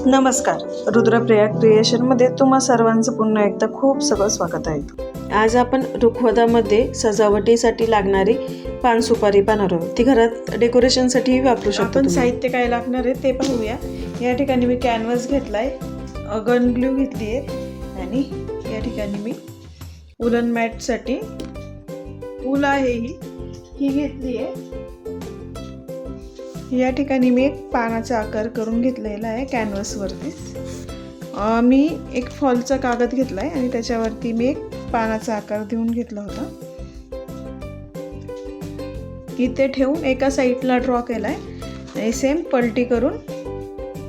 नमस्कार, रुद्रप्रिया क्रिएशनमध्ये तुम्हा सर्वांचं पुन्हा एकदा खूप सगळं स्वागत आहे। आज आपण रुखवतामध्ये सजावटीसाठी लागणारी पान सुपारी पाहणार आहोत। ती घरात डेकोरेशनसाठी वापरू शकतो। आपण साहित्य काय लागणार आहे ते पाहूया। या ठिकाणी मी कॅनव्हास घेतलाय, गन ग्लू घेतली आहे आणि या ठिकाणी मी वुलन मॅटसाठी वूल आहे ही घेतली आहे। या ठिकाणी मी एक पानाचा आकार करून घेतलेला आहे कॅनव्हासवरती। मी एक फॉलचा कागद घेतलाय आणि त्याच्यावरती मी एक पानाचा आकार देऊन घेतला होता। इथे ठेवून एका साईडला ड्रॉ केलाय आणि सेम पलटी करून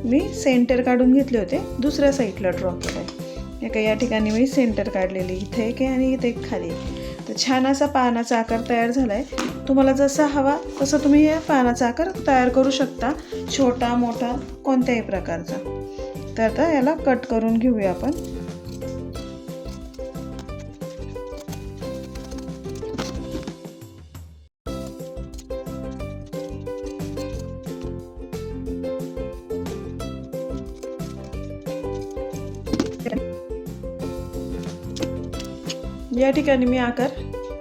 मी सेंटर काढून घेतले होते, दुसऱ्या साईडला ड्रॉ केलाय। या ठिकाणी मी सेंटर काढलेली, इथे एक आणि इथे एक खाली। तर छान असा पानाचा आकार तयार झालाय। तुम्हाला जसा हवा तसं तुम्ही या पानाचा आकार तयार करू शकता, छोटा मोठा कोणत्याही प्रकारचा। तर आता याला कट करून घेऊया आपण। या ठिकाणी मी आकार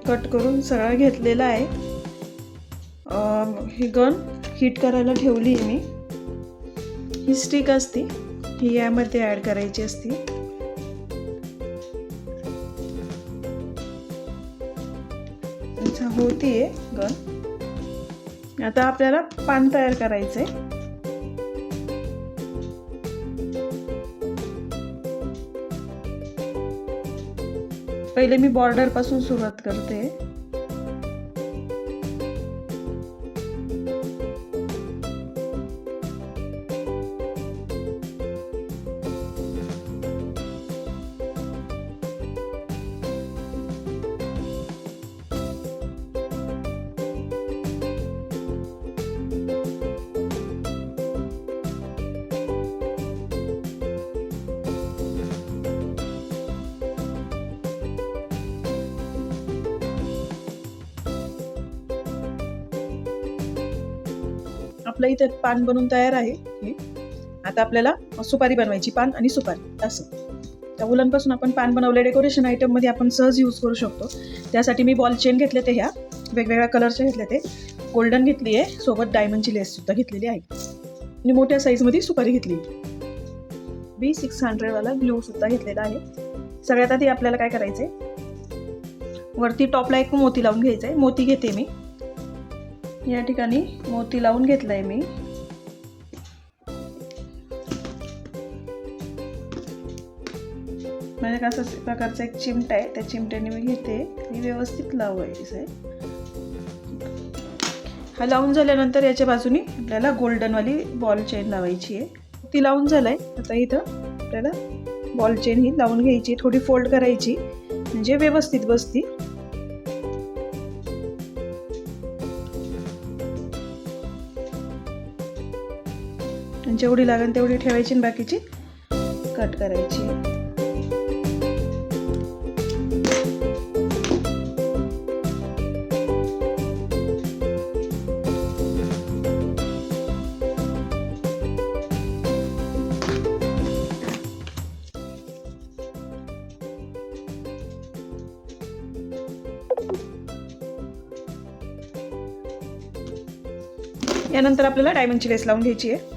कट करून सगळा घेतलेला आहे। ही गन हीट करायला ठेवली आहे मी। ही स्टिक असती, ही यामध्ये ॲड करायची असती। होतीये गन। आता आपल्याला पान तयार करायचंय। पहिले मी बॉर्डर पासून सुरुवात करते। आपलं इथे पान बनवून तयार आहे हे। आता आपल्याला सुपारी बनवायची, पान आणि सुपारी असं। त्या वुलनपासून आपण पान बनवले, डेकोरेशन आयटम मध्ये आपण सहज यूज करू शकतो। त्यासाठी मी बॉल चेन घेतले, ते ह्या वेगवेगळ्या कलरचे घेतले, ते गोल्डन घेतली आहे, सोबत डायमंडची लेस सुद्धा घेतलेली आहे आणि मोठ्या साईज मध्ये सुपारी घेतली। B600 वाला ग्लू सुद्धा घेतलेला आहे। सगळ्यात आधी आपल्याला काय करायचंय, वरती टॉपला एक मोती लावून घ्यायचंय। मोती घेते मी, या ठिकाणी मोती लावून घेतलाय मी। म्हणजे असा प्रकारचा एक चिमटा आहे, त्या चिमट्याने मी घेते आणि व्यवस्थित लावायचं। हा लावून झाल्यानंतर याच्या बाजूनी आपल्याला गोल्डन वाली बॉल चेन लावायची आहे। ती लावून झालाय। आता इथं आपल्याला बॉल चेन ही लावून घ्यायची, थोडी फोल्ड करायची म्हणजे व्यवस्थित बसती। जेवढी लागेल तेवढी ठेवायची आणि बाकीची कट करायची। यानंतर आपल्याला डायमंडची लेस लावून घ्यायची आहे।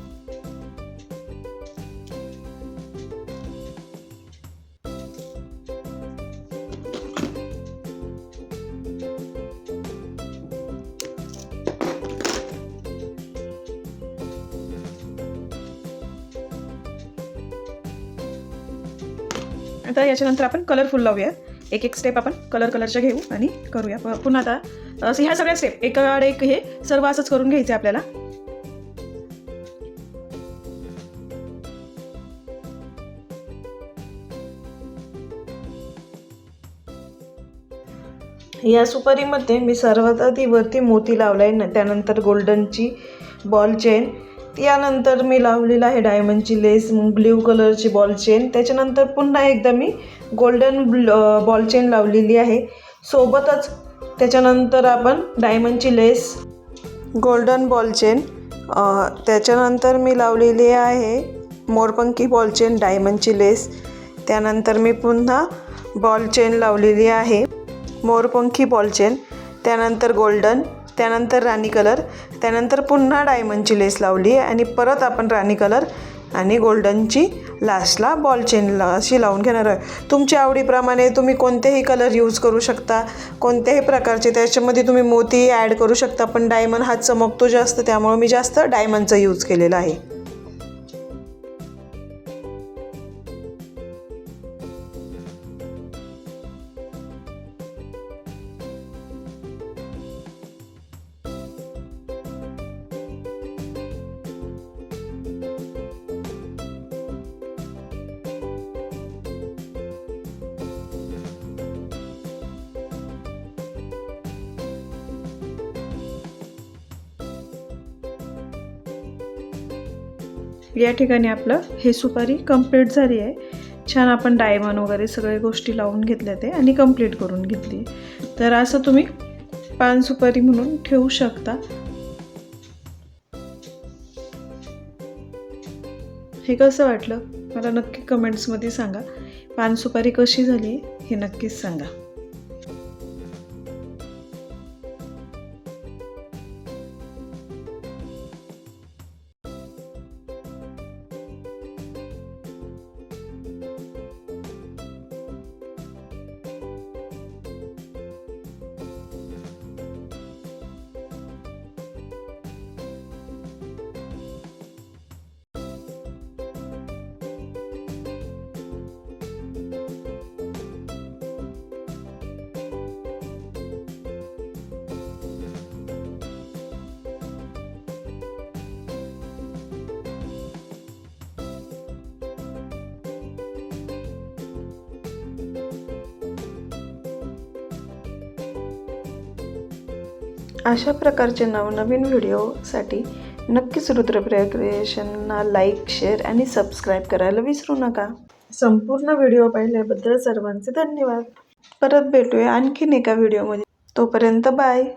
आता याच्यानंतर आपण कलरफुल लावूया। एक एक स्टेप आपण कलरच्या घेऊ आणि करूया पुन्हा। आता ह्या सगळ्या स्टेप एकाआड एक हे सर्व असंच करून घ्यायचे आपल्याला। या सुपारीमध्ये मी सर्वात आधी वरती मोती लावलाय, त्यानंतर गोल्डनची बॉल चेन, त्यानंतर मी लावलेला आहे डायमंडची लेस, ब्ल्यू कलरची बॉल चेन, त्याच्यानंतर पुन्हा एकदा मी गोल्डन बॉल चेन लावलेली आहे। सोबतच त्याच्यानंतर आपण डायमंडची लेस, गोल्डन बॉल चेन, त्याच्यानंतर मी लावलेली आहे मोरपंखी बॉल चेन डायमंडची लेस, त्यानंतर मी पुन्हा बॉल चेन लावलेली आहे, मोरपंखी बॉल चेन, त्यानंतर गोल्डन, त्यानंतर राणी कलर, त्यानंतर पुन्हा डायमंडची लेस लावली आणि परत आपण राणी कलर आणि गोल्डनची लास्टला बॉल चेन अशी लावून घेणार आहे। तुमच्या आवडीप्रमाणे तुम्ही कोणतेही कलर यूज करू शकता, कोणत्याही प्रकारचे, त्याच्यामध्ये तुम्ही मोती ॲड करू शकता, पण डायमंड हा चमकतो जास्त, त्यामुळे मी जास्त डायमंडचा यूज केलेला आहे। या ठिकाणी आपलं हे सुपारी कंप्लीट झाली आहे। छान आपण डायमंड वगैरे सगळे गोष्टी लावून घेतल्या ते आणि कंप्लीट करून घेतली। तर असं तुम्ही पान सुपारी म्हणून ठेवू शकता। हे कसं वाटलं मला नक्की कमेंट्समध्ये सांगा। पान सुपारी कशी झाली हे नक्कीच सांगा। अशा प्रकारचे नवनवीन व्हिडिओसाठी नक्कीच रुद्रप्रिया क्रिएशनना लाईक, शेअर आणि सबस्क्राईब करायला विसरू नका। संपूर्ण व्हिडिओ पाहिल्याबद्दल सर्वांचे धन्यवाद। परत भेटूया आणखीन एका व्हिडिओमध्ये, तोपर्यंत बाय।